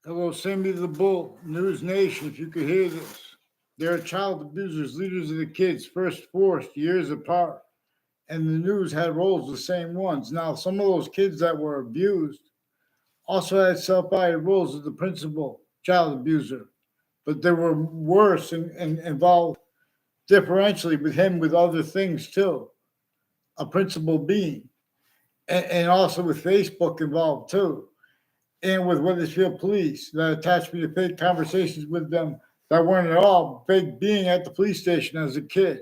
Hello, Sammy the Bull, News Nation, if you could hear this. There are child abusers, leaders of the kids, first forced years apart, and the news had roles the same ones. Now, some of those kids that were abused also had self-guided roles as the principal child abuser, but they were worse and involved differentially with him with other things too, a principal being, and also with Facebook involved too, and with Weathersfield Police that attached me to fake conversations with them that weren't at all fake being at the police station as a kid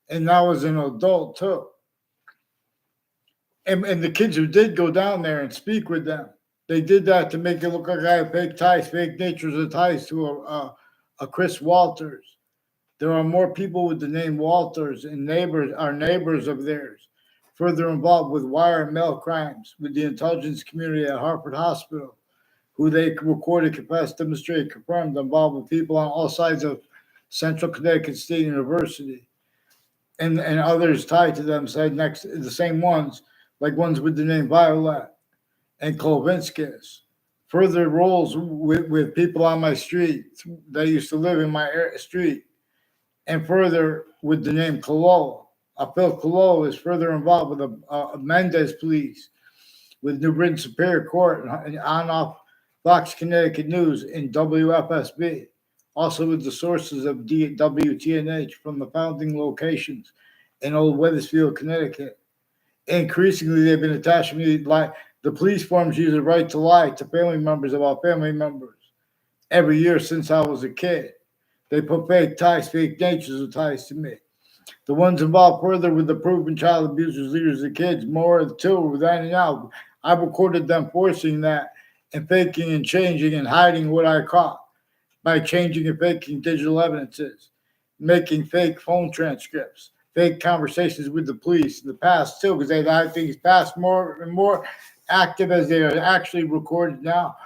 and now as an adult too. And the kids who did go down there and speak with them, they did that to make it look like I have fake ties, fake natures of ties to a Chris Walters. There are more people with the name Walters and neighbors are neighbors of theirs, further involved with wire and mail crimes with the intelligence community at Hartford Hospital, who they recorded, confessed, demonstrated, confirmed involved with people on all sides of Central Connecticut State University, and others tied to them, said next the same ones, like ones with the name Violet and Kolvinskis. Further roles with people on my street that used to live in my street, and further with the name Cololo. Phil Cololo is further involved with the Mendez police, with New Britain Superior Court and on off Fox Connecticut News and WFSB, also with the sources of WTNH from the founding locations in Old Weathersfield, Connecticut. Increasingly, they've been attaching me like the police forms use a right to lie to family members about family members every year since I was a kid. They put fake ties, fake natures of ties to me. The ones involved further with the proven child abusers, leaders of kids, more too, with that and out. I recorded them forcing that and faking and changing and hiding what I caught by changing and faking digital evidences, making fake phone transcripts, fake conversations with the police in the past too, because they had things past more and more active as they are actually recorded now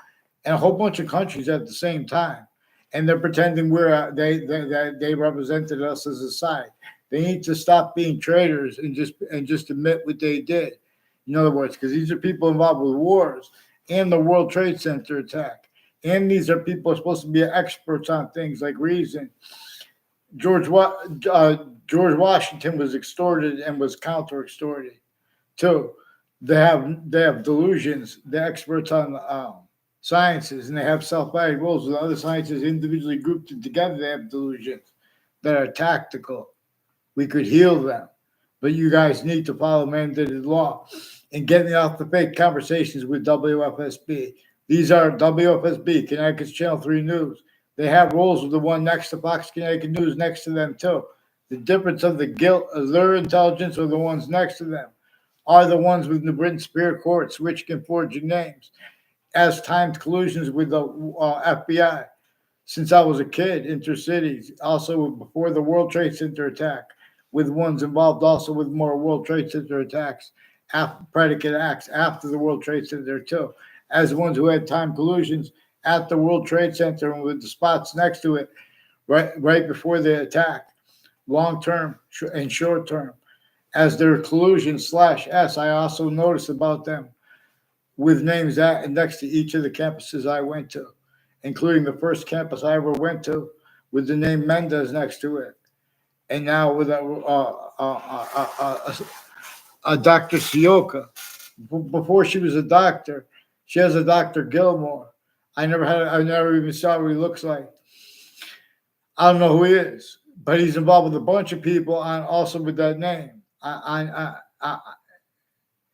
in a whole bunch of countries at the same time. And they're pretending they represented us as a side. They need to stop being traitors and just admit what they did. In other words, because these are people involved with wars and the World Trade Center attack, and these are people supposed to be experts on things like reason. George George Washington was extorted and was counter extorted too. They have delusions. They're experts on sciences, and they have self-guided rules with other sciences individually grouped together. They have delusions that are tactical. We could heal them, but you guys need to follow mandated law and get me off the fake conversations with WFSB. These are WFSB, Connecticut's Channel 3 News. They have roles with the one next to Fox Connecticut News next to them, too. The difference of the guilt of their intelligence or the ones next to them are the ones with New Britain Superior Court switching and forging names as timed collusions with the F.B.I. Since I was a kid, intercities, also before the World Trade Center attack, with ones involved also with more World Trade Center attacks, predicate acts after the World Trade Center too, as ones who had time collusions at the World Trade Center and with the spots next to it right before the attack, long term and short term, as their collusion slash S. I also noticed about them with names at and next to each of the campuses I went to, including the first campus I ever went to with the name Mendez next to it, and now with a Dr. Sioka. Before she was a doctor, she has a Dr. Gilmore. I never even saw what he looks like. I don't know who he is, but he's involved with a bunch of people on also with that name.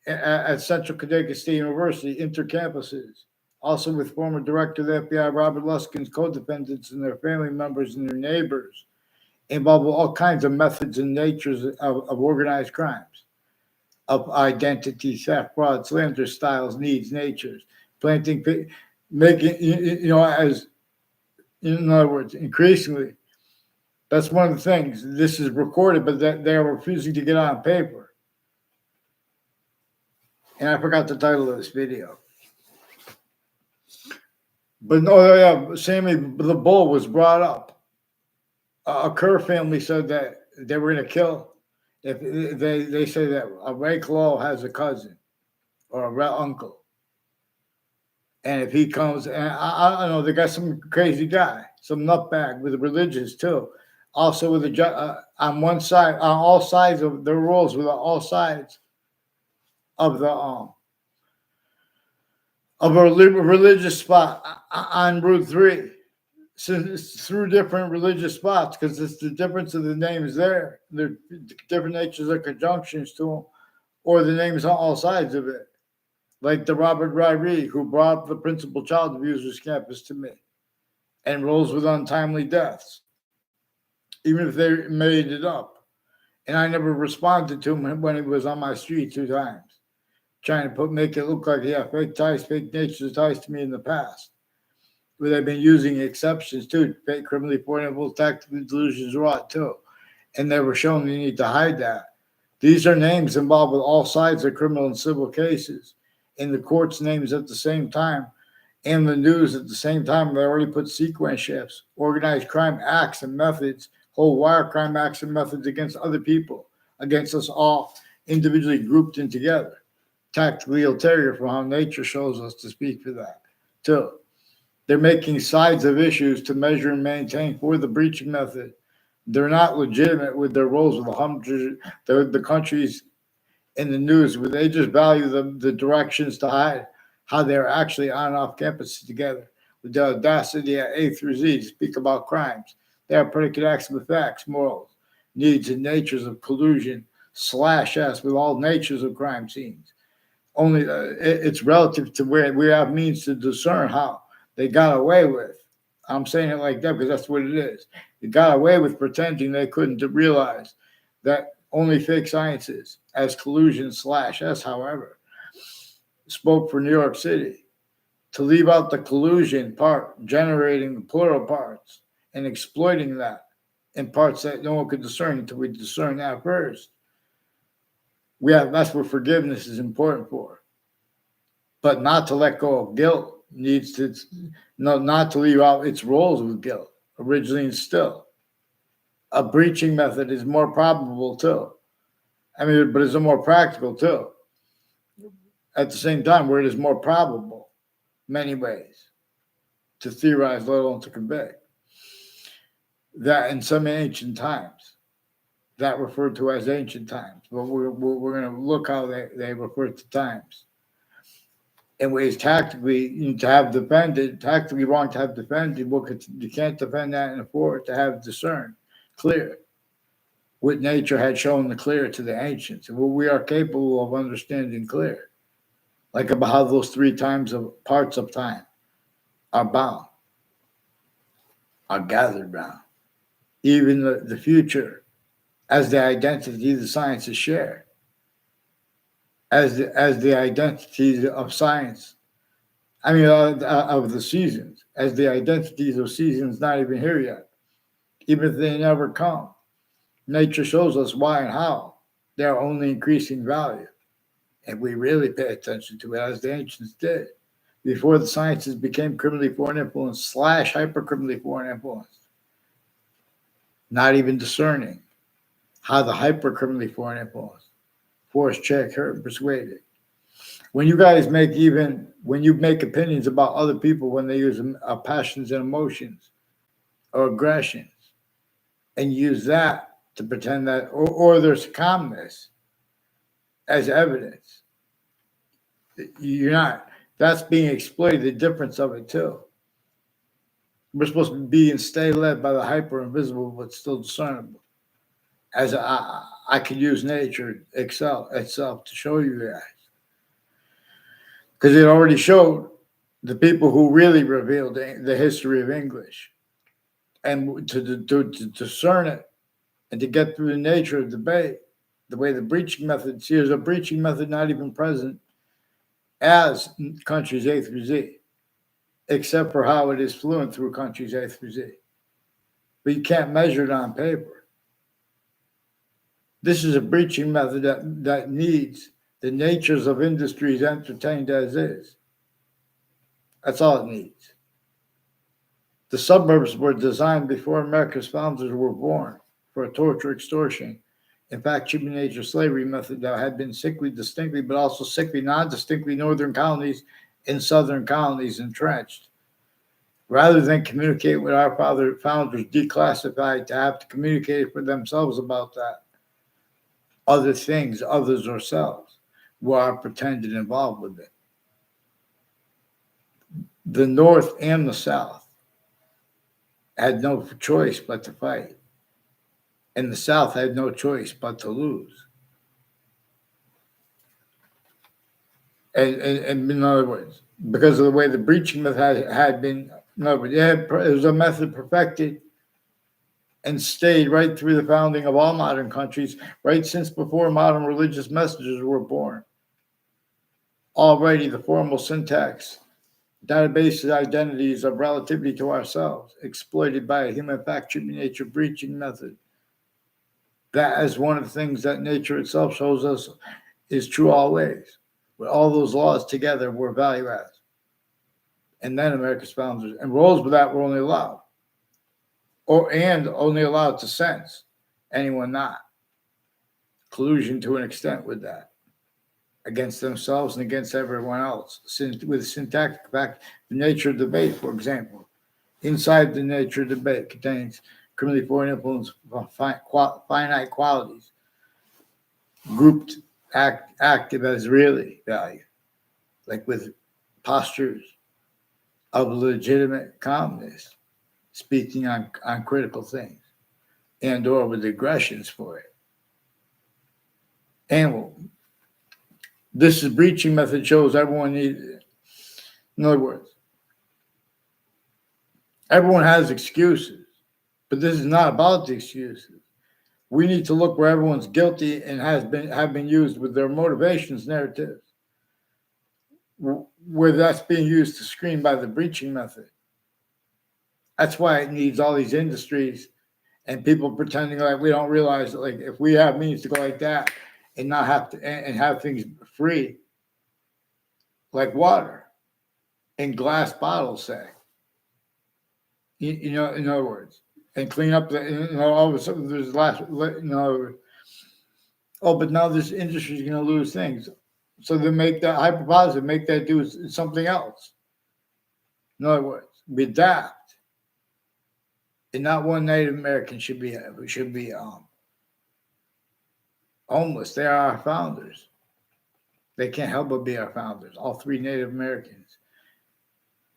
At Central Connecticut State University, intercampuses, also with former director of the FBI, Robert Luskin's co-defendants and their family members and their neighbors, involved with all kinds of methods and natures of organized crimes, of identity theft, fraud, slander, styles, needs, natures, planting, making, as in other words, increasingly, that's one of the things. This is recorded, but that they are refusing to get on paper. And I forgot the title of this video. But no, yeah, Sammy the Bull was brought up. A Kerr family said that they were going to kill. If they say that a Ray Clow has a cousin or a uncle. And if he comes, and I don't know, they got some crazy guy, some nutbag with the religious too. Also with the on one side, on all sides of the rules, with all sides of the of a religious spot on Route 3. So it's through different religious spots because it's the difference of the names there. The different natures of conjunctions to them, or the names on all sides of it. Like the Robert Ryrie, who brought the principal child abusers campus to me and rolls with untimely deaths, even if they made it up. And I never responded to him when he was on my street 2 times, trying to make it look like he had fake ties, fake natures ties to me in the past. Where they've been using exceptions too, fake criminally portable tactical delusions wrought too. And they were shown you need to hide that. These are names involved with all sides of criminal and civil cases. In the court's names at the same time, and the news at the same time. They already put sequence shifts, organized crime acts and methods, whole wire crime acts and methods against other people, against us all, individually grouped in together. Tactically ulterior from how nature shows us to speak for that. Too. They're making sides of issues to measure and maintain for the breaching method. They're not legitimate with their roles with the countries in the news, where they just value the directions to hide how they're actually on and off campus together with the audacity at A through Z to speak about crimes. They are predicate acts with facts, morals, needs, and natures of collusion /s with all natures of crime scenes. Only it's relative to where we have means to discern how they got away with. I'm saying it like that because that's what it is. They got away with pretending they couldn't realize that only fake sciences as collusion /s, however, spoke for New York City. To leave out the collusion part, generating the plural parts and exploiting that in parts that no one could discern until we discern that first. That's what forgiveness is important for. But not to let go of guilt needs to, not to leave out its roles with guilt, originally and still. A breaching method is more probable too. But it's more practical too. At the same time, where it is more probable, many ways, to theorize, let alone to convict. That in some ancient times, that referred to as ancient times, but we're going to look how they refer to times. In ways tactically to have defended, tactically wrong to have defended, you can't defend that and afford to have discerned, clear, what nature had shown the clear to the ancients, and what we are capable of understanding clear. Like about how those 3 times of parts of time are bound, are gathered round. Even the future as the identity the sciences share, as the identities of science, of the seasons, as the identities of seasons not even here yet, even if they never come. Nature shows us why and how they are only increasing value. And we really pay attention to it as the ancients did before the sciences became criminally foreign influence / hyper-criminally foreign influence. Not even discerning how the hyper-criminally foreign influence forced, check, hurt, persuaded. When you make opinions about other people when they use passions and emotions or aggressions, and use that to pretend that, or there's calmness as evidence, that's being exploited, the difference of it too. We're supposed to be and stay led by the hyper invisible but still discernible. As I could use nature itself to show you guys. Because it already showed the people who really revealed the history of English. And to discern it and to get through the nature of debate, the way the breaching method, there's a breaching method not even present as countries A through Z, except for how it is fluent through countries A through Z. But you can't measure it on paper. This is a breaching method that needs the natures of industries entertained as is. That's all it needs. The suburbs were designed before America's founders were born for a torture, extortion, in fact, human nature slavery method that had been sickly distinctly, but also sickly non-distinctly northern colonies in southern colonies entrenched. Rather than communicate with our founders declassified to have to communicate for themselves about that, other things, others, or selves were pretended involved with it. The North and the South had no choice but to fight, and the South had no choice but to lose. And in other words, because of the way the breaching method had been, in other words, it was a method perfected and stayed right through the founding of all modern countries, right since before modern religious messages were born. Already the formal syntax, databases, identities of relativity to ourselves, exploited by a human fact-tripping nature breaching method. That is one of the things that nature itself shows us is true always. With all those laws together were value adds. And then America's founders and roles with that were only allowed. And only allowed to sense anyone not. Collusion to an extent with that. Against themselves and against everyone else. With syntactic fact, the nature debate, for example. Inside the nature debate contains criminally foreign influence, finite qualities, grouped active as really value, like with postures of legitimate calmness, speaking on critical things, and or with aggressions for it. And this is breaching method shows everyone needs it. In other words, everyone has excuses, but this is not about the excuses. We need to look where everyone's guilty and have been used with their motivations narratives, where that's being used to screen by the breaching method. That's why it needs all these industries and people pretending like we don't realize that, like, if we have means to go like that and not have to and have things free, like water in glass bottles, say, in other words, and clean up all of a sudden there's but now this industry is going to lose things. So they make that hyper positive, make that do something else. In other words, we adapt. And not one Native American should be homeless. They are our founders. They can't help but be our founders. All three Native Americans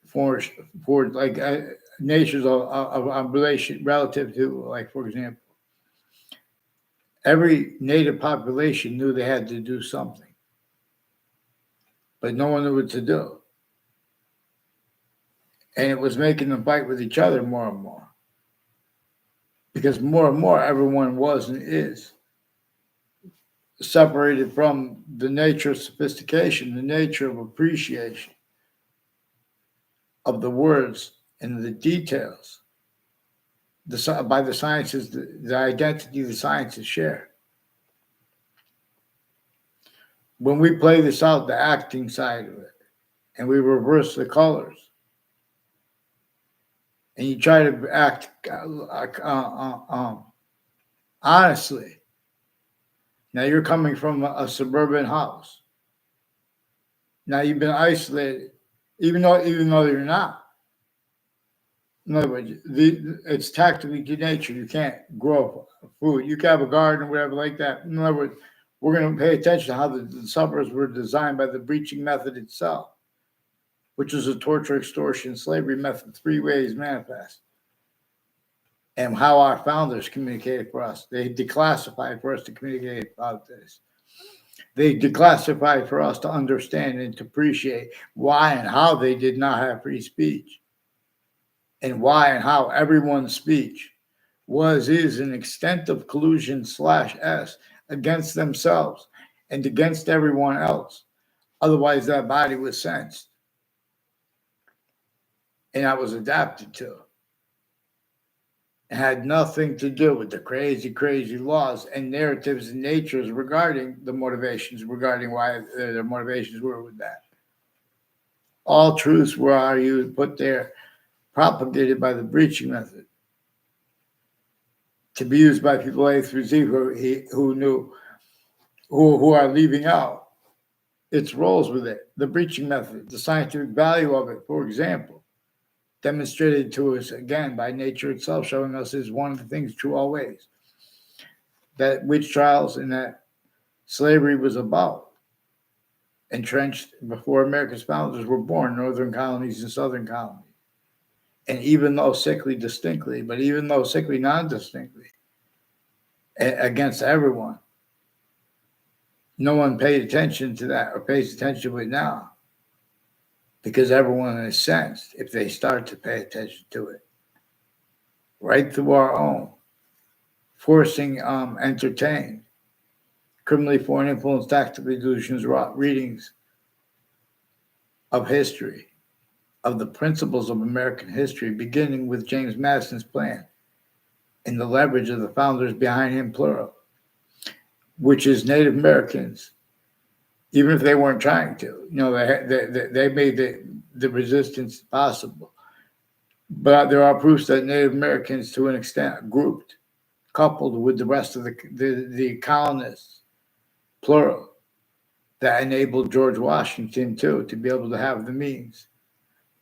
for like nations of relation relative to, like, for example, every Native population knew they had to do something, but no one knew what to do, and it was making them fight with each other more and more, because more and more everyone was and is separated from the nature of sophistication, the nature of appreciation of the words and the details, by the sciences, the identity the sciences share. When we play this out, the acting side of it, and we reverse the colors, and you try to act honestly. Now you're coming from a suburban house. Now you've been isolated, even though you're not. In other words, it's tactically to nature. You can't grow food. You can have a garden or whatever like that. In other words, we're going to pay attention to how the suburbs were designed by the breaching method itself, which is a torture, extortion, slavery method, 3 ways manifest. And how our founders communicated for us. They declassified for us to communicate about this. They declassified for us to understand and to appreciate why and how they did not have free speech. And why and how everyone's speech is an extent of collusion /S against themselves and against everyone else. Otherwise, that body was sensed. And that was adapted to. It had nothing to do with the crazy, crazy laws and narratives and natures regarding the motivations, regarding why their motivations were with that. All truths were put there, propagated by the breaching method, to be used by people A through Z who are leaving out its roles with it, the breaching method, the scientific value of it, for example, demonstrated to us again by nature itself, showing us is one of the things true always. That witch trials and that slavery was about, entrenched before America's founders were born, northern colonies and southern colonies. And even though sickly distinctly, but even though sickly non-distinctly, against everyone, no one paid attention to that or pays attention to it now, because everyone is sensed if they start to pay attention to it. Right through our own, forcing entertained, criminally foreign influence, tactically delusions, readings of history, of the principles of American history, beginning with James Madison's plan and the leverage of the founders behind him, plural, which is Native Americans, even if they weren't trying to. They made the resistance possible. But there are proofs that Native Americans, to an extent, grouped, coupled with the rest of the colonists, plural, that enabled George Washington, too, to be able to have the means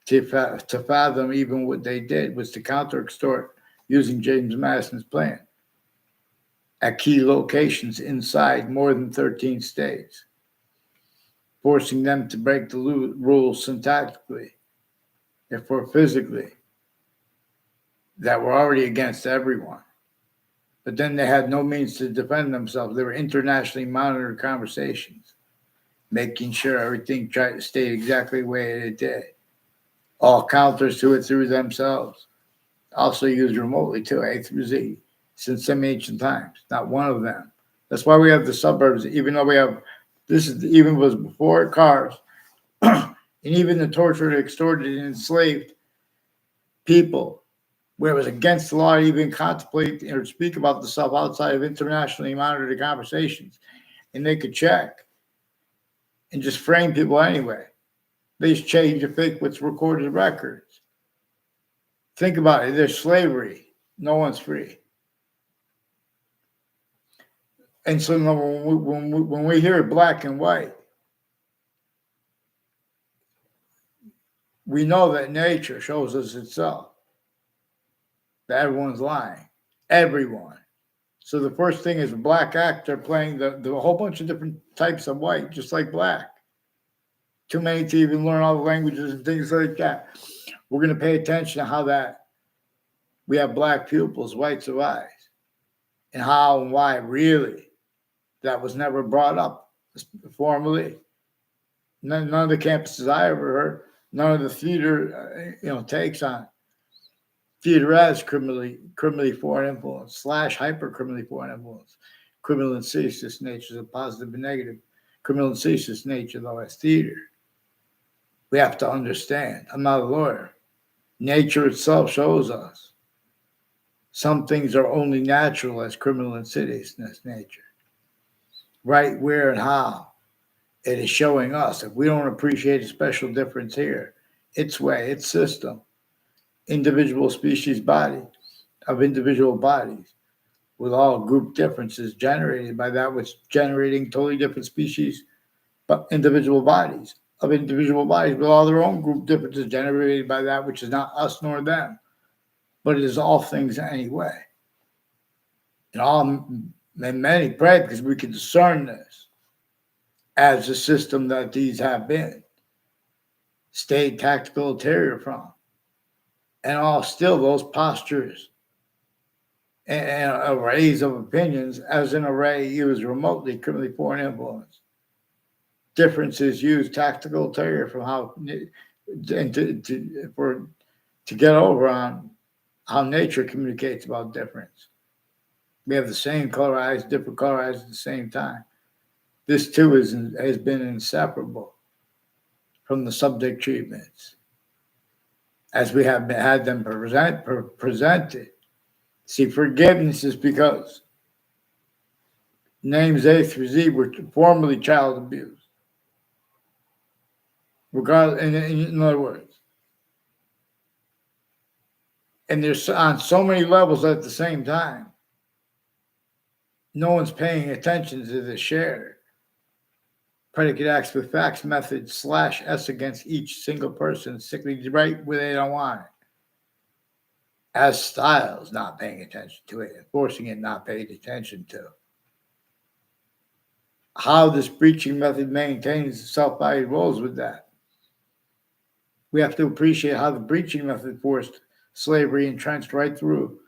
to fathom even what they did was to counter-extort using James Madison's plan at key locations inside more than 13 states, forcing them to break the rules syntactically, if or physically, that were already against everyone. But then they had no means to defend themselves. They were internationally monitored conversations, making sure everything tried to stay exactly the way it did. All counters to it through themselves, also used remotely too, A through Z, since some ancient times. Not one of them. That's why we have the suburbs, even though we have, this is even was before cars, and even the tortured, extorted, and enslaved people, where it was against the law to even contemplate or speak about the stuff outside of internationally monitored conversations. And they could check and just frame people anyway. They just change and fake what's recorded records. Think about it. There's slavery. No one's free. And so when we hear it black and white, we know that nature shows us itself, that everyone's lying. Everyone. So the first thing is a black actor playing the whole bunch of different types of white, just like black. Too many to even learn all the languages and things like that. We're going to pay attention to how that we have black pupils, whites of eyes, and how and why really that was never brought up formally. None of the campuses I ever heard, none of the theater, takes on theater as criminally foreign influence / hyper-criminally foreign influence. Criminal insidious nature is a positive and negative. Criminal insidious nature, though, as theater. We have to understand. I'm not a lawyer. Nature itself shows us some things are only natural as criminal insidiousness nature. Right, where, and how it is showing us. If we don't appreciate a special difference here, its way, its system, individual species body of individual bodies, with all group differences generated by that which generating totally different species, but individual bodies of individual bodies with all their own group differences generated by that which is not us nor them, but it is all things anyway. And all and many pray because we can discern this as the system that these have been stayed tactical ulterior from, and all still those postures and arrays of opinions as an array used remotely criminally foreign influence. Differences used tactical ulterior from how and to get over on how nature communicates about difference. We have the same color eyes, different color eyes at the same time. This too has been inseparable from the subject treatments as we have had them presented. See, forgiveness is because names A through Z were formerly child abuse. Regardless, in other words, and there's on so many levels at the same time. No one's paying attention to the share. predicate acts with facts method /S against each single person, simply right where they don't want it. As styles, not paying attention to it, enforcing it, not paying attention to. How this breaching method maintains self-valued roles with that. We have to appreciate how the breaching method forced slavery entrenched right through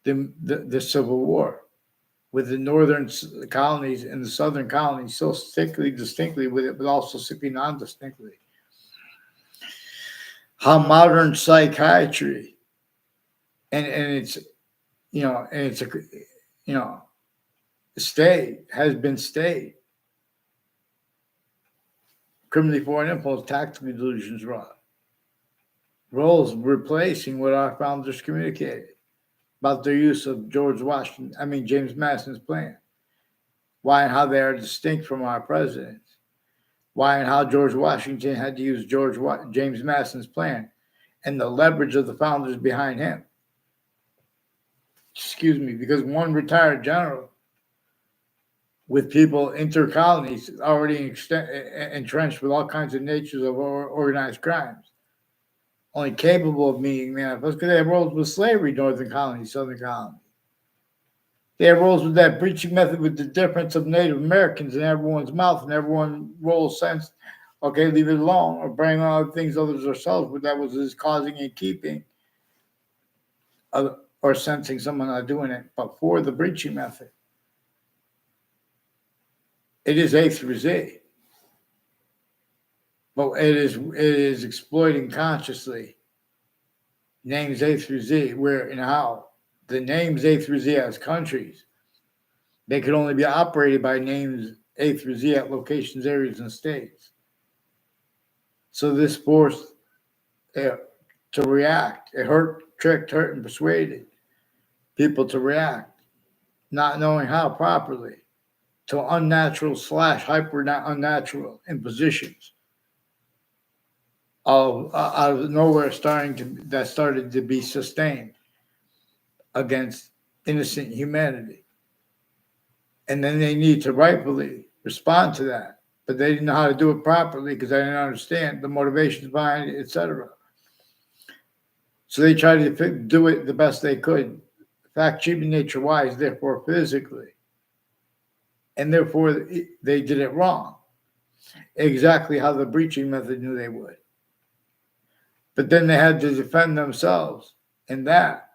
the Civil War, with the northern colonies and the southern colonies so distinctly with it, but also sickly non-distinctly. How modern psychiatry and it's has been stayed. Criminally foreign impulse, tactical delusions, roles replacing what our founders communicated about their use of James Madison's plan. Why and how they are distinct from our presidents. Why and how George Washington had to use James Madison's plan and the leverage of the founders behind him. Because one retired general with people inter-colonies already entrenched with all kinds of natures of organized crimes, only capable of meeting manifest because they have roles with slavery, northern colony, southern colony. They have roles with that breaching method with the difference of Native Americans in everyone's mouth, and everyone rolls sense, okay, leave it alone, or bring on other things others ourselves, but that was his causing and keeping, or sensing someone not doing it. But for the breaching method, it is A through Z. But it is exploiting consciously names A through Z, where and how the names A through Z as countries, they could only be operated by names A through Z at locations, areas, and states. So this forced to react. It tricked, hurt, and persuaded people to react, not knowing how properly, to unnatural / hyper unnatural impositions out of nowhere started to be sustained against innocent humanity. And then they need to rightfully respond to that. But they didn't know how to do it properly because they didn't understand the motivations behind it, etc. So they tried to do it the best they could, fact, human nature wise, therefore physically. And therefore they did it wrong. Exactly how the breaching method knew they would. But then they had to defend themselves in that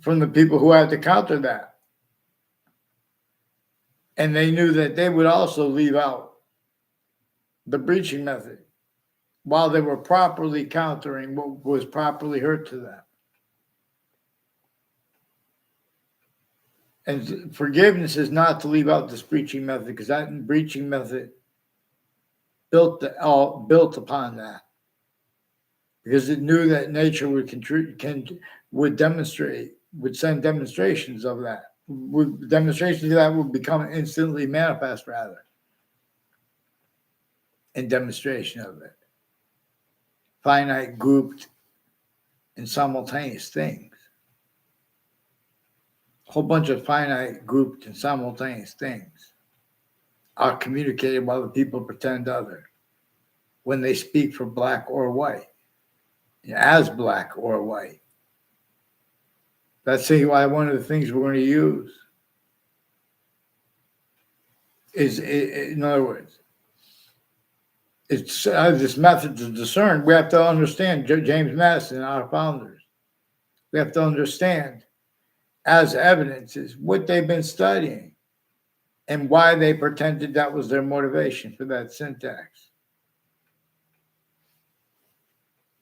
from the people who had to counter that. And they knew that they would also leave out the breaching method while they were properly countering what was properly hurt to them. And forgiveness is not to leave out this breaching method, because that breaching method built upon that. Because it knew that nature would send demonstrations of that. Demonstrations of that would become instantly manifest, rather, in demonstration of it. Finite, grouped, and simultaneous things. A whole bunch of finite, grouped, and simultaneous things are communicated while the people pretend other when they speak for black or white, as black or white. That's why one of the things we're going to use is, in other words, it's this method to discern. We have to understand James Madison and our founders. We have to understand as evidences what they've been studying and why they pretended that was their motivation for that syntax.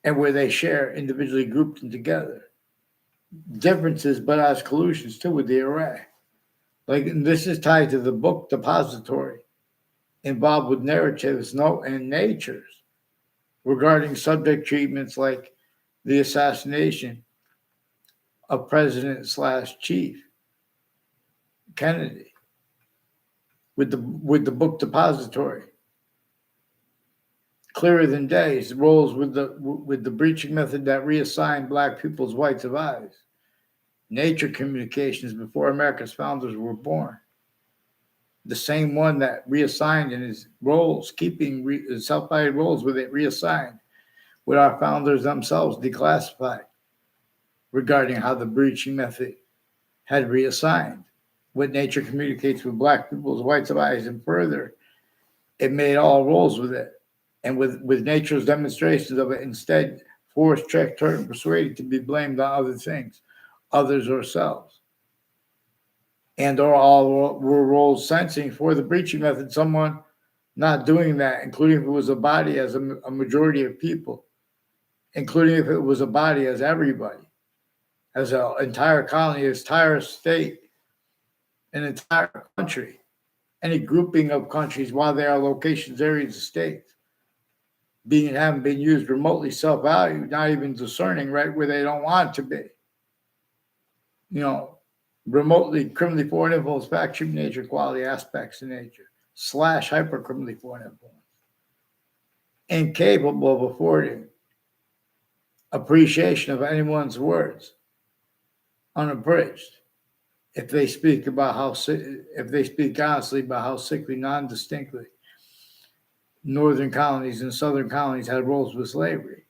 And where they share individually grouped and together. Differences, but as collusions too with the array. Like this is tied to the book depository involved with narratives and natures regarding subject treatments like the assassination of President / Chief Kennedy with the book depository. Clearer than day, roles with the breaching method that reassigned black people's whites of eyes. Nature communications before America's founders were born. the same one that reassigned in his roles, keeping self-valued roles with it reassigned, with our founders themselves declassified regarding how the breaching method had reassigned what nature communicates with black people's whites of eyes, and further, it made all roles with it. And with nature's demonstrations of it, instead, forced, tricked, hurt, and persuaded to be blamed on other things, others or selves. And or all were roles sensing for the breaching method, someone not doing that, including if it was a body as a majority of people, including if it was a body as everybody, as an entire colony, as entire state, an entire country, any grouping of countries while they are locations, areas, of states, haven't been used remotely self-valued, not even discerning right where they don't want to be. Remotely criminally foreign influence, fact, human nature, quality aspects of nature, / hyper criminally foreign influence, incapable of affording appreciation of anyone's words, unabridged. If they speak honestly about how sickly, non-distinctly, northern colonies and southern colonies had roles with slavery.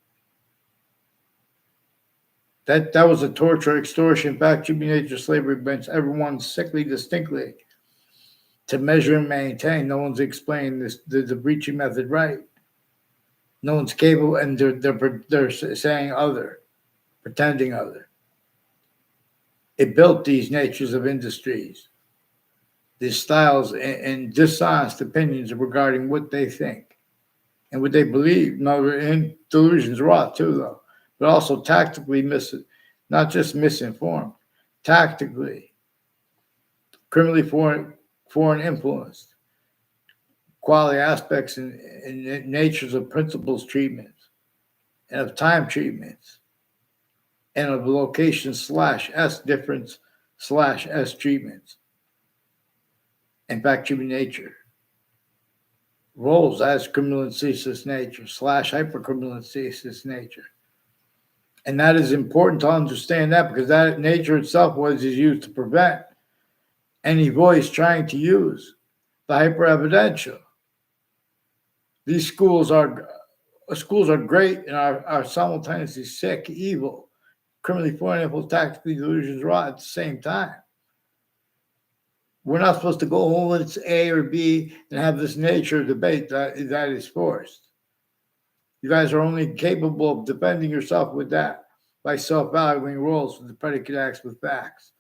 That was a torture, extortion, fact, human nature, slavery bench. Everyone's sickly, distinctly to measure and maintain. No one's explaining the breaching method right. No one's capable, and they're saying other, pretending other. It built these natures of industries, these styles and dishonest opinions regarding what they think and what they believe. No, and delusions wrought too, though, but also tactically not just misinformed, tactically, criminally foreign influenced, quality aspects and natures of principles treatments and of time treatments and of location / S difference / S treatments. In fact, human nature roles as criminal and ceaseless nature / hypercriminal and ceaseless nature. And that is important to understand that, because that nature itself is used to prevent any voice trying to use the hyper-evidential. These schools are great and are simultaneously sick, evil, criminally foreign influence, tactically delusions wrought at the same time. We're not supposed to go home when it's A or B and have this nature debate that is forced. You guys are only capable of defending yourself with that by self-valuing roles with the predicate acts with facts.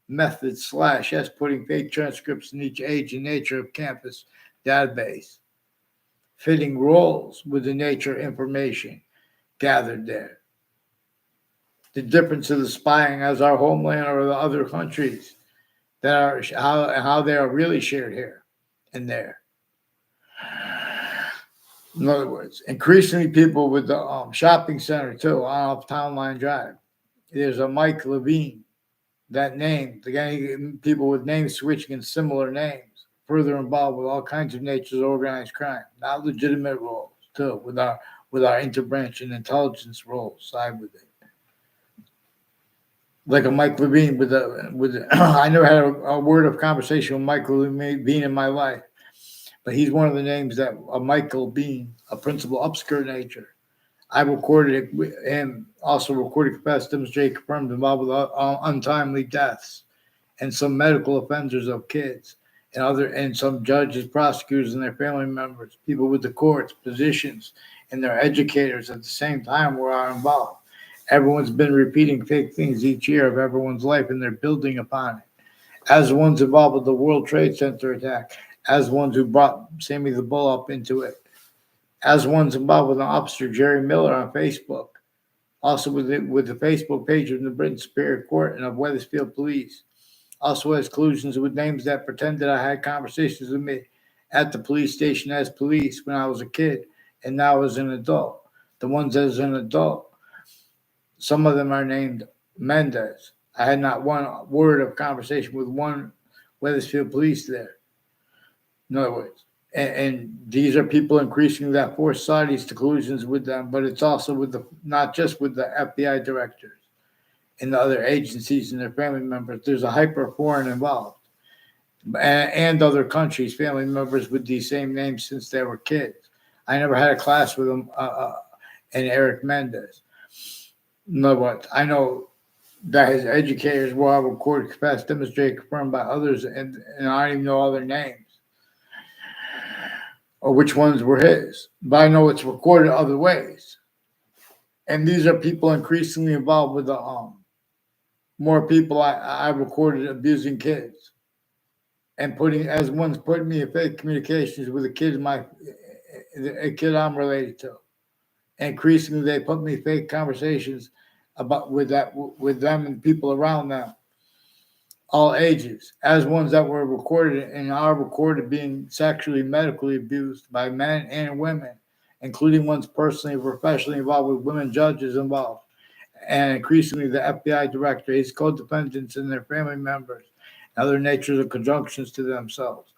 Methods / S putting fake transcripts in each age and nature of campus database. Fitting roles with the nature information gathered there. The difference of the spying as our homeland or the other countries that are how they are really shared here and there. In other words, increasingly people with the shopping center too off Town Line Drive. There's a Mike Levine, that name, the guy, people with name switching and similar names, further involved with all kinds of natures of organized crime, not legitimate roles too, with our inter-branch and intelligence roles side with it. Like a Mike Levine with I never had a word of conversation with Mike Levine in my life, but he's one of the names that Michael Bean, a principal obscure nature. I recorded it and also recorded, confessed, demonstrated, confirmed, involved with untimely deaths and some medical offenders of kids and some judges, prosecutors, and their family members, people with the courts, physicians, and their educators at the same time were involved. Everyone's been repeating fake things each year of everyone's life, and they're building upon it. As the ones involved with the World Trade Center attack, as ones who brought Sammy the Bull up into it, as ones involved with Officer Jerry Miller on Facebook, also with the Facebook page of the Britain Superior Court and of Wethersfield Police, also has collusions with names that pretended I had conversations with me at the police station as police when I was a kid and now as an adult. The ones as an adult, some of them are named Mendez. I had not one word of conversation with one Wethersfield Police there. In other words, and these are people increasing that force societies to collusions with them, but it's also with not just with the F.B.I. directors and the other agencies and their family members. There's a hyper foreign involved. and other countries, family members with these same names since they were kids. I never had a class with them, and Eric Mendez. No, what I know that his educators will have recorded, confessed, demonstrated, confirmed by others, and I don't even know all their names or which ones were his. But I know it's recorded other ways. And these are people increasingly involved with the more people I recorded abusing kids and putting as ones putting me in fake communications with a kid I'm related to. And increasingly, they put me fake conversations about with them and people around them, all ages, as ones that were recorded and are recorded being sexually, medically abused by men and women, including ones personally and professionally involved with women judges involved, and increasingly the FBI director, his co-defendants and their family members, and other natures of conjunctions to themselves.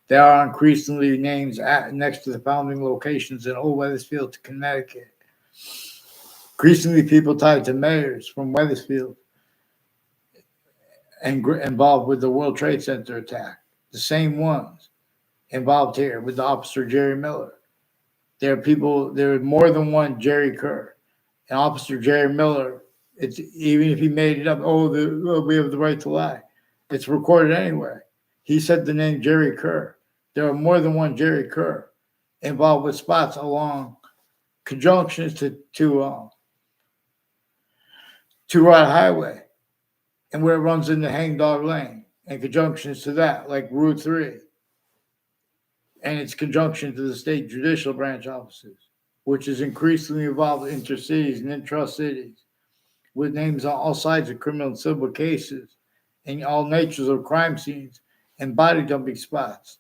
There are increasingly names next to the founding locations in Old Wethersfield, Connecticut. Increasingly, people tied to mayors from Wethersfield and involved with the World Trade Center attack. The same ones involved here with the officer Jerry Miller. There are more than one Jerry Kerr. And Officer Jerry Miller, it's even if he made it up, we have the right to lie. It's recorded anyway. He said the name Jerry Kerr. There are more than one Jerry Kerr involved with spots along conjunctions to Rod Highway and where it runs into Hangdog Lane and conjunctions to that, like Route 3 and its conjunction to the state judicial branch offices, which is increasingly involved in intercities and intra-cities with names on all sides of criminal and civil cases and all natures of crime scenes and body dumping spots,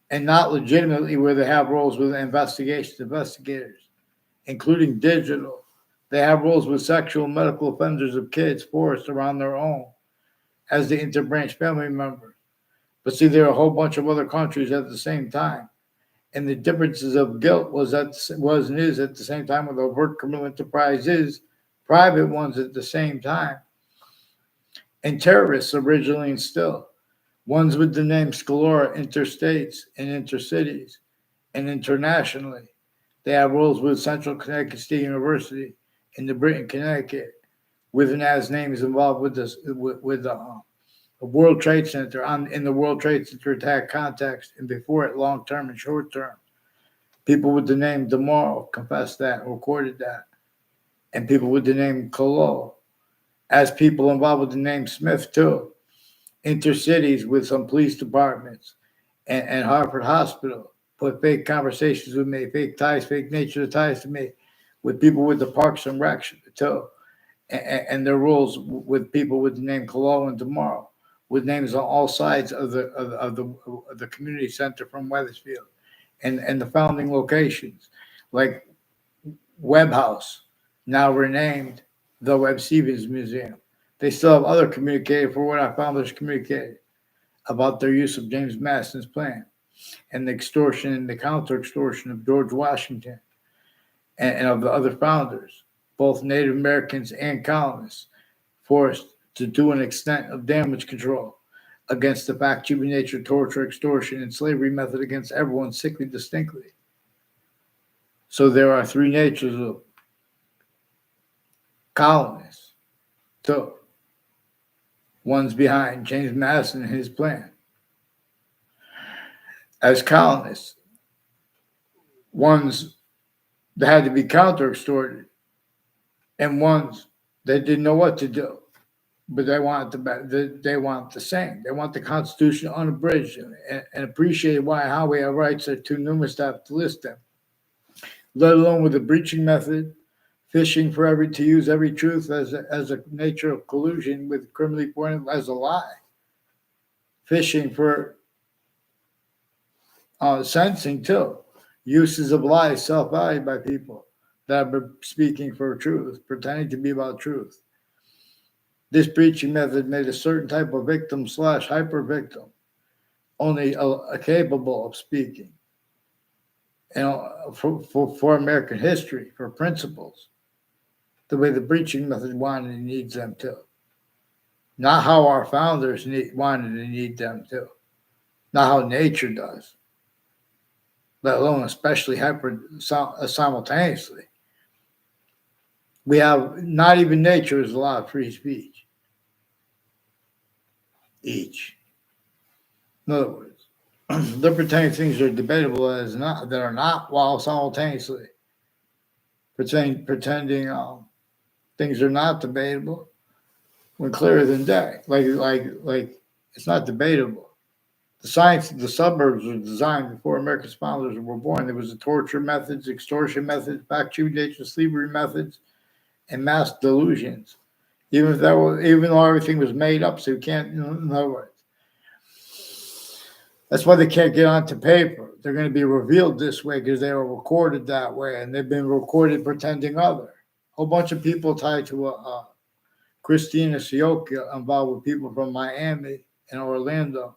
and not legitimately where they have roles with investigators, including digital. They have roles with sexual and medical offenders of kids forced around their own as the Inter-braanch family members. But see, there are a whole bunch of other countries at the same time. And the differences of guilt was and is at the same time with overt criminal enterprises, private ones at the same time, and terrorists originally and still. Ones with the name Scalora, interstates and intercities, and internationally. They have roles with Central Connecticut State University in the Britain, Connecticut, with an as names involved with this with the World Trade Center in the World Trade Center attack context and before it, long term and short term. People with the name DeMorrow confessed that, recorded that, and people with the name Colo, as people involved with the name Smith too. Intercities with some police departments and Hartford Hospital put fake conversations with me, fake ties, fake nature of ties to me, with people with the Parks and Rec too, and their roles with people with the name Colo and Tomorrow, with names on all sides of the community center from Wethersfield, and the founding locations, like Webb House, now renamed the Webb Stevens Museum. They still have other communicated for what our founders communicated about their use of James Madison's plan and the extortion and the counter extortion of George Washington and of the other founders, both Native Americans and colonists, forced to do an extent of damage control against the fact, human nature, torture, extortion, and slavery method against everyone sickly distinctly. So there are three natures of colonists. So one's behind James Madison and his plan. As colonists, ones that had to be counter extorted, and ones that didn't know what to do, but they want the same. They want the Constitution unabridged and appreciate why and how we have rights are too numerous to list them. Let alone with the breaching method, fishing to use every truth as a nature of collusion with criminally pointed as a lie. Fishing for sentencing too. Uses of lies self-valued by people that are speaking for truth, pretending to be about truth. This breaching method made a certain type of victim / hyper victim only capable of speaking. For American history, for principles, the way the breaching method wanted and needs them to. Not how our founders wanted and need them to. not how nature does, let alone especially simultaneously. We have not even nature is a lot of free speech each. In other words, they're pretending things are debatable as not that are not, while simultaneously pretending things are not debatable when clearer than day. Like it's not debatable. The science of the suburbs were designed before American founders were born. There was the torture methods, extortion methods, back-to-nature slavery methods, and mass delusions. Even though everything was made up, so you can't. In other words, that's why they can't get onto paper. They're going to be revealed this way because they were recorded that way, and they've been recorded pretending other. A whole bunch of people tied to Christina Sioka involved with people from Miami and Orlando,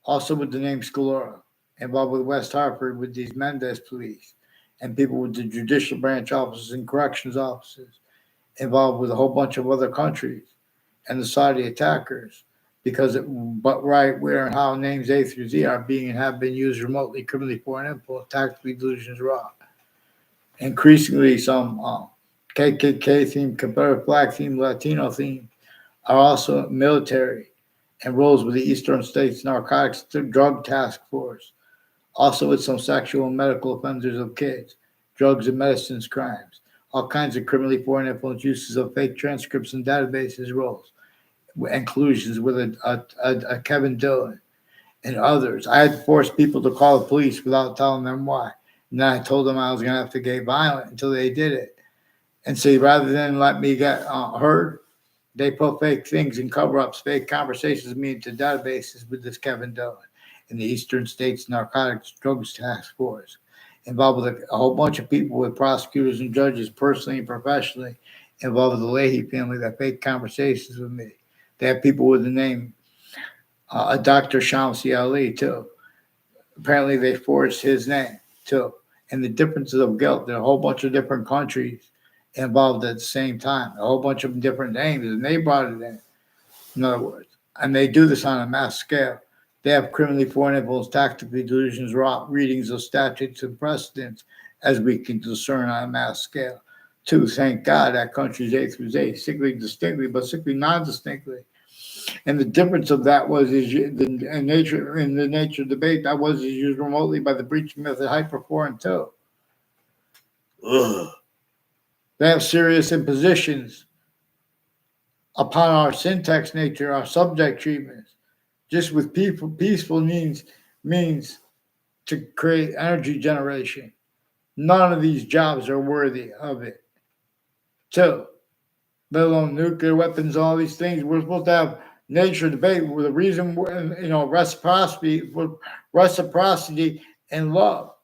also with the name Scalora, involved with West Hartford with these Mendez police, and people with the judicial branch offices and corrections offices, involved with a whole bunch of other countries and the Saudi attackers. But right where and how names A through Z are being and have been used remotely, criminally, foreign influence, tactically, delusions, raw. Increasingly, some KKK theme, Confederate flag theme, Latino theme are also military and roles with the Eastern States Narcotics Drug Task Force, also with some sexual and medical offenders of kids, drugs and medicines crimes, all kinds of criminally foreign influence uses of fake transcripts and databases roles, inclusions with a Kevin Dillon and others. I had to force people to call the police without telling them why. And then I told them I was going to have to get violent until they did it. And see, rather than let me get heard, they put fake things and cover-ups, fake conversations with me into databases with this Kevin Dillon in the Eastern States Narcotics Drugs Task Force, involved with a whole bunch of people with prosecutors and judges personally and professionally, involved with the Leahy family that fake conversations with me. They have people with the name Dr. Shamsi Ali, too. Apparently, they forged his name, too. And the differences of guilt, there are a whole bunch of different countries involved at the same time, a whole bunch of different names, and they brought it in other words. And they do this on a mass scale. They have criminally foreign influence, tactically delusions, raw readings of statutes and precedents, as we can discern on a mass scale. Two, thank God that countries A through Z, sickly distinctly, but sickly non-distinctly. And the difference of that was the nature debate that was used remotely by the breaching method hyperforeign too. Ugh. They have serious impositions upon our syntax nature, our subject treatments, just with peaceful means to create energy generation. None of these jobs are worthy of it. Two, let alone nuclear weapons, all these things. We're supposed to have nature debate with the reason, reciprocity and love.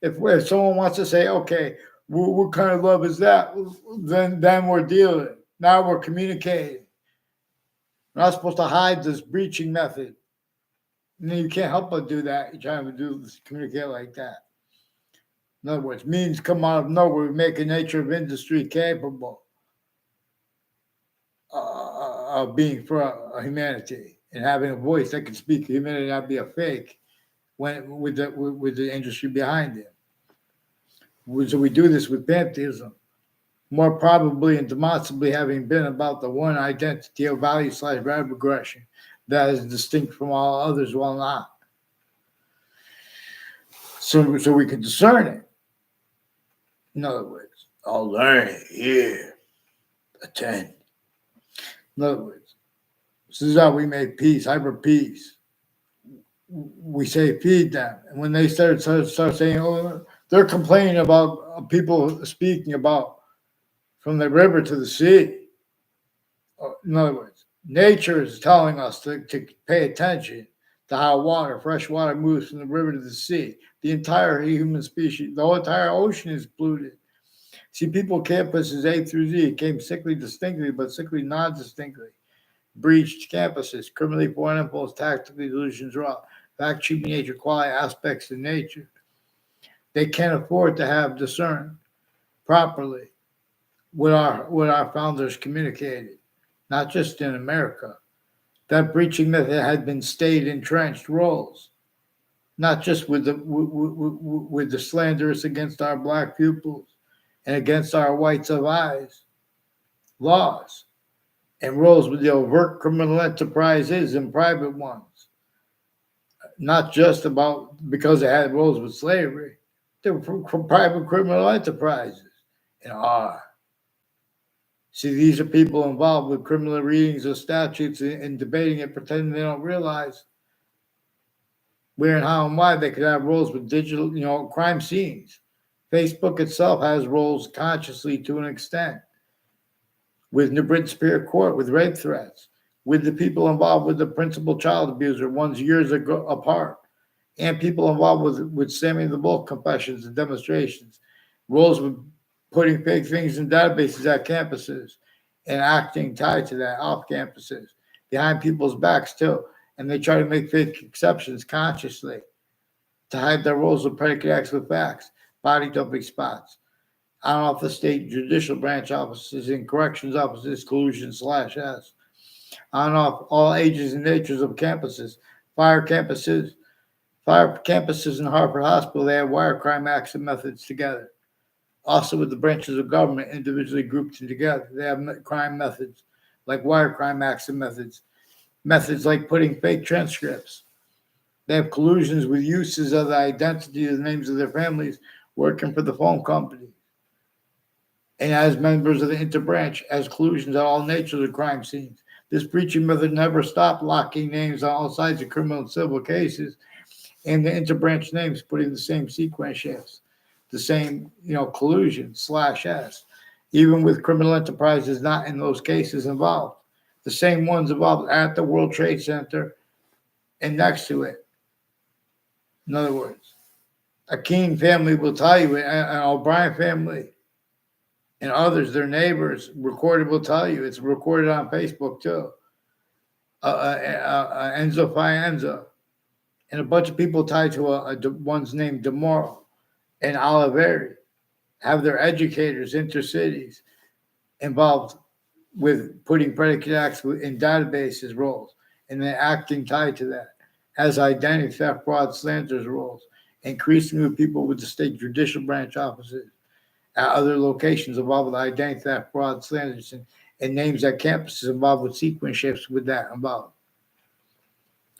If someone wants to say, okay, what kind of love is that? Then we're dealing. Now we're communicating. We're not supposed to hide this breaching method. And you can't help but do that. You're trying to communicate like that. In other words, means come out of nowhere. We make a nature of industry capable of being for humanity and having a voice that can speak humanity, not be a fake with the industry behind it. So we do this with pantheism, more probably and demonstrably having been about the one identity of value/regression that is distinct from all others, while not. So we can discern it. In other words, I'll learn it here. Attend. In other words, this is how we make peace, hyper peace. We say feed them. And when they start saying, oh, they're complaining about people speaking about from the river to the sea. In other words, nature is telling us to pay attention to how fresh water moves from the river to the sea. The entire human species, the whole entire ocean is polluted. See, people campuses A through Z came sickly distinctly, but sickly non-distinctly. Breached campuses, criminally foreign influence, tactically delusions raw, fact cheating nature, quality aspects of nature. They can't afford to have discerned properly what our founders communicated, not just in America. That breaching method had been stayed entrenched roles, not just with the slanderous against our black pupils and against our whites of eyes laws, and roles with the overt criminal enterprises and private ones, not just about because they had roles with slavery. They were from private criminal enterprises and are. See, these are people involved with criminal readings of statutes and debating it, pretending they don't realize where and how and why they could have roles with digital, crime scenes. Facebook itself has roles consciously to an extent with New Britain Superior Court, with rape threats, with the people involved with the principal child abuser, ones years ago apart, and people involved with Sammy the Bull confessions and demonstrations, roles with putting fake things in databases at campuses and acting tied to that off campuses, behind people's backs too. And they try to make fake exceptions consciously to hide their roles of predicate acts with facts, body dumping spots, on off the state judicial branch offices and corrections offices, collusion/S, on off all ages and natures of campuses, fire campuses in Harvard Hospital. They have wire crime acts and methods together. Also with the branches of government individually grouped together, they have crime methods like wire crime acts and methods like putting fake transcripts. They have collusions with uses of the identity of the names of their families working for the phone company. And as members of the Inter-braanch, as collusions at all natures of crime scenes. This breaching method never stopped locking names on all sides of criminal and civil cases, and the Inter-braanch names put in the same sequence shifts, the same, collusion/S, even with criminal enterprises not in those cases involved, the same ones involved at the World Trade Center and next to it. In other words, a King family will tell you, an O'Brien family, and others, their neighbors, recorded will tell you. It's recorded on Facebook too. Enzo Fienza, and a bunch of people tied to one's named DeMoro and Oliveri have their educators, intercities, involved with putting predicate acts in databases roles, and then acting tied to that as identity theft, fraud, slanders roles, increasingly with people with the state judicial branch offices at other locations involved with identity theft, fraud, slanders, and names at campuses involved with sequence shifts with that involved.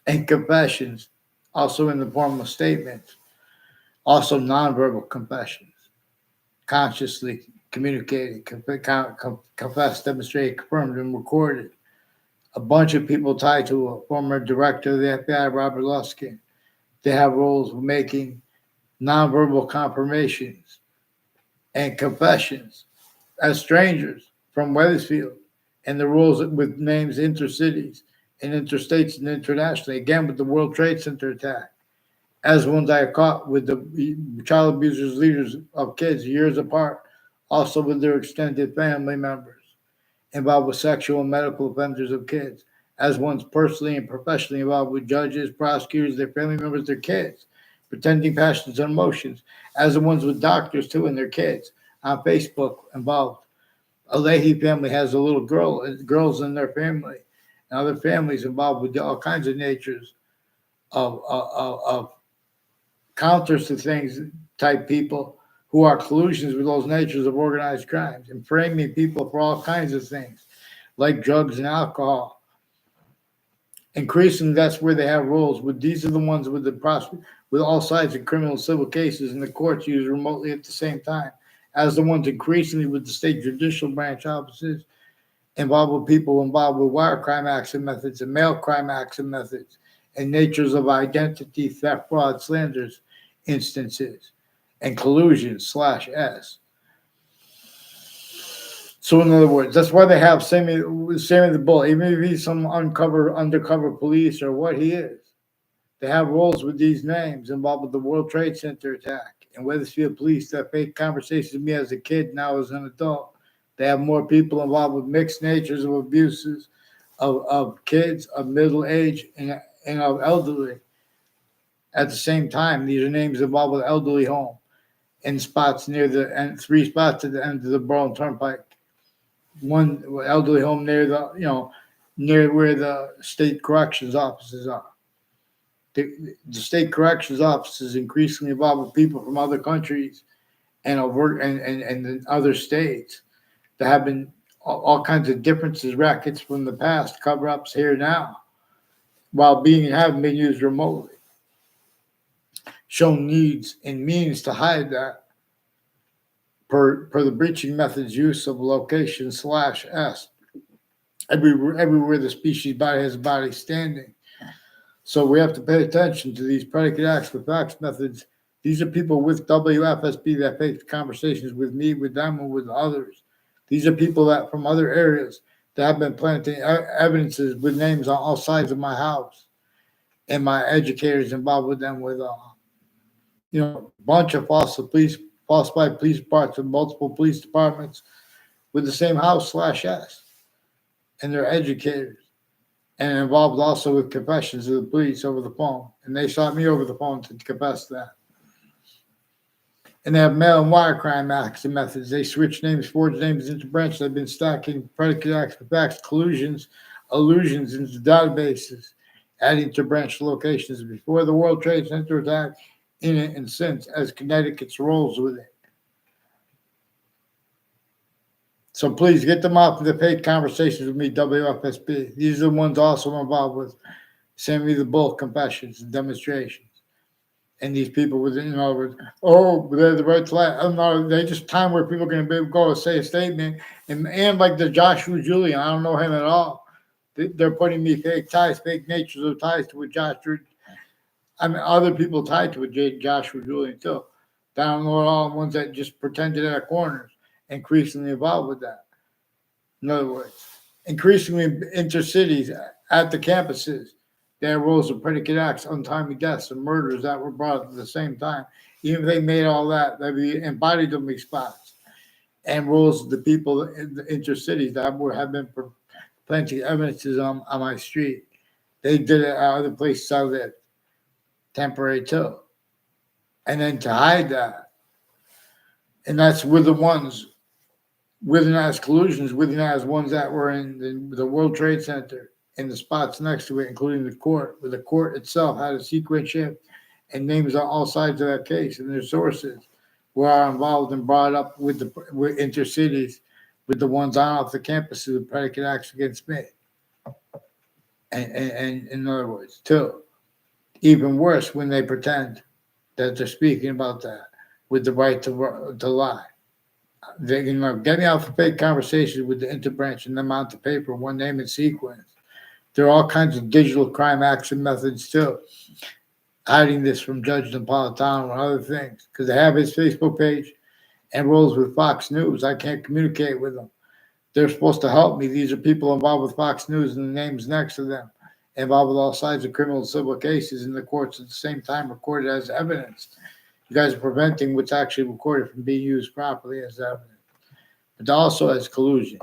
And confessions, also in the form of statements, also nonverbal confessions, consciously communicated, confessed, demonstrated, confirmed, and recorded. A bunch of people tied to a former director of the F.B.I, Robert Luskin. They have roles making nonverbal confirmations and confessions as strangers from Wethersfield, and the roles with names intercities and interstates and internationally, again with the World Trade Center attack, as ones I caught with the child abusers, leaders of kids years apart, also with their extended family members involved with sexual and medical offenders of kids, as ones personally and professionally involved with judges, prosecutors, their family members, their kids, pretending passions and emotions, as the ones with doctors too and their kids on Facebook involved. A Leahy family has a little girls in their family, and other families involved with all kinds of natures of counters to things type people who are collusions with those natures of organized crimes and framing people for all kinds of things like drugs and alcohol. Increasingly, that's where they have roles. With these are the ones with with all sides of criminal and civil cases, and the courts use remotely at the same time, as the ones increasingly with the state judicial branch offices involved with people involved with wire crime acts and methods and mail crime acts and methods and natures of identity theft, fraud, slanders instances, and collusion/S. So in other words, that's why they have Sammy the Bull, even if he's some undercover police or what he is. They have roles with these names involved with the World Trade Center attack and Wethersfield police that fake conversations with me as a kid, now as an adult. They have more people involved with mixed natures of abuses of kids, of middle age, and of elderly. At the same time, these are names involved with elderly home and spots near the end, 3 spots at the end of the Burlington Turnpike. One elderly home near the, near where the state corrections offices are. The state corrections office is increasingly involved with people from other countries and over and other states. There have been all kinds of differences, rackets from the past, cover-ups here now, while having been used remotely. Shown needs and means to hide that per the breaching method's use of location /s everywhere the species body has a body standing. So we have to pay attention to these predicate acts with facts methods. These are people with WFSB that faked conversations with me, with them, and with others. These are people that from other areas that have been planting evidences with names on all sides of my house, and my educators involved with them with a bunch of falsified police parts of multiple police departments with the same house /s, and their educators, and involved also with confessions of the police over the phone. And they sought me over the phone to confess that. And they have mail and wire crime acts and methods. They switch names, forge names, Inter-braanch. They've been stacking predicate acts with facts, allusions into databases, adding to branch locations before the World Trade Center attack, in it, and since, as Connecticut's rolls with it. So please get them off of the paid conversations with me, WFSB. These are the ones also involved with Sammy the Bull confessions and demonstrations. And these people with, they're the right to lie. No, they just time where people are going to be able to go and say a statement. And like the Joshua Julian, I don't know him at all. They're putting me fake ties, fake natures of ties to a Joshua. I mean, other people tied to a Joshua Julian too. I don't know at all, ones that just pretended at corners, increasingly involved with that. In other words, increasingly intercities at the campuses, there arose of predicate acts, untimely deaths, and murders that were brought at the same time. Even if they made all that, they embodied them spots. And rules of the people in the intercities that have been planting evidences on my street. They did it at other places I lived, temporary too. And then to hide that, and that's with the ones with and as collusions, with and as ones that were in the World Trade Center and the spots next to it, including the court, where the court itself had a secret ship and names on all sides of that case, and their sources were involved and brought up with intercities, with the ones on off the campuses of predicate acts against me. And in other words, too, even worse when they pretend that they're speaking about that with the right to lie. They get me off of fake conversations with the Inter-braanch and them on the paper, one name and sequence. There are all kinds of digital crime action methods too, hiding this from Judge Napolitano and other things, because they have his Facebook page and rolls with Fox News. I can't communicate with them. They're supposed to help me. These are people involved with Fox News and the names next to them, involved with all sides of criminal and civil cases in the courts at the same time, recorded as evidence. You guys are preventing what's actually recorded from being used properly as evidence, but also as collusion.